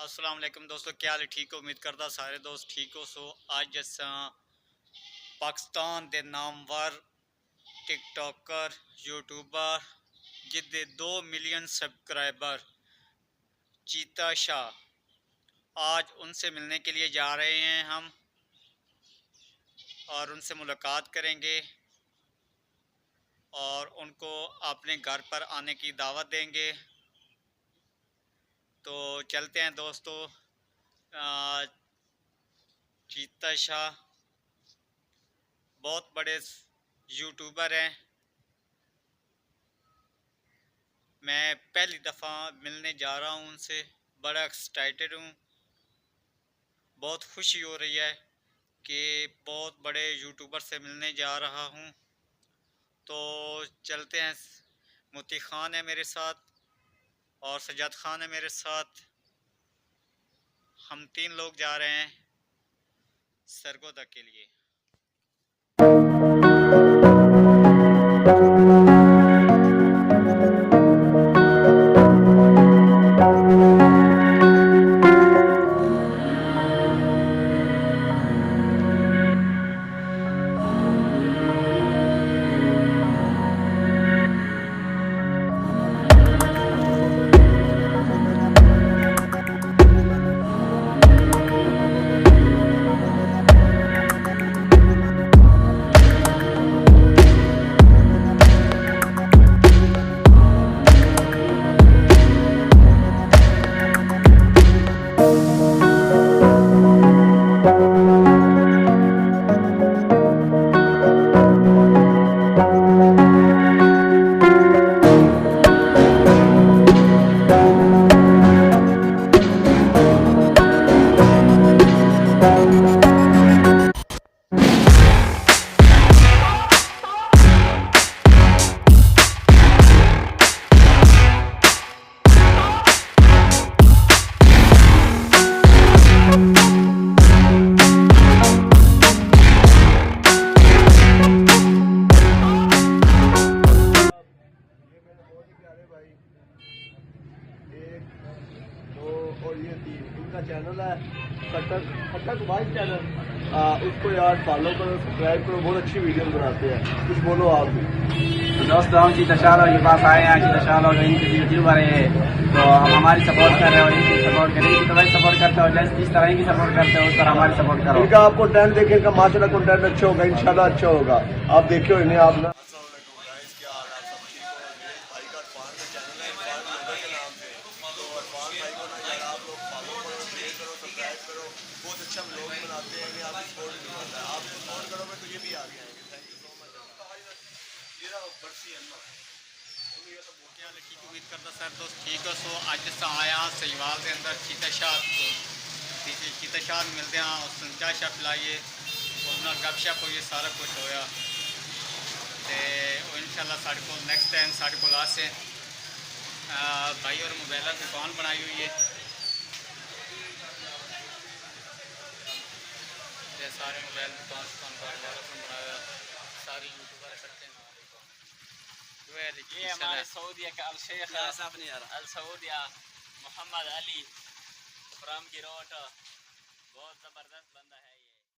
अस्सलाम वालेकुम दोस्तों, क्या हाल ठीक हो? उम्मीद करता सारे दोस्त ठीक हो। सो आज जैसा पाकिस्तान के नामवर टिकटॉकर यूट्यूबर जिदे 2 मिलियन सब्सक्राइबर चीता शाह, आज उनसे मिलने के लिए जा रहे हैं हम और उनसे मुलाकात करेंगे और उनको अपने घर पर आने की दावत देंगे। तो चलते हैं दोस्तों। चीता शाह बहुत बड़े यूट्यूबर हैं। मैं पहली दफ़ा मिलने जा रहा हूँ उनसे, बड़ा एक्साइटेड हूँ। बहुत खुशी हो रही है कि बहुत बड़े यूट्यूबर से मिलने जा रहा हूँ। तो चलते हैं। मोती ख़ान है मेरे साथ और सजाद ख़ान है मेरे साथ। हम 3 लोग जा रहे हैं सरगोदा के लिए। और ये 3 इनका चैनल है खटक भाई चैनल, उसको यार फॉलो करो, सब्सक्राइब करो, बहुत अच्छी वीडियो बनाते हैं। कुछ बोलो आप भी। तो दोस्तों हम चीता शाह के पास आए हैं। चीता शाह लोग इनके यूट्यूबर है, तो हम हमारी सपोर्ट कर रहे हैं और इनकी सपोर्ट करें। इनकी तो भाई सपोर्ट करते हो, जैसे जिस तरह इनकी सपोर्ट करते हो उस तरह हमारी सपोर्ट करो। इनका आप कंटेंट देखें, इनका माशाल्लाह कंटेंट अच्छा होगा, इंशाल्लाह अच्छा होगा। आप देखियो इन्हें आप ना। बहुत अच्छा व्लॉग बनाते हैं, आप सपोर्ट नहीं होता है। आप सपोर्ट करोगे तो ये भी आगे आएंगे। Thank you so much. उम्मीद करता सर दोस्त ठीक हो। सो अज अस आया सहीवाल के अंदर चीता शाह तो चीता शाह मिलते हैं, उस चाह शाह पिलाइए, उस गपशप होइए, सारा कुछ होया। तो इंशाल्लाह साढ़े को नेक्स्ट टाइम साढ़े को आसे भाई और मोबाइल की दुकान बनाई हुई है। सारे मोबाइल दुकान बनाया, सारे यूट्यूबर करते हैं। ये हमारे सऊदीया का अल शेख अल सऊदीया मोहम्मद अली फ्राम गिरोट, बहुत ज़बरदस्त।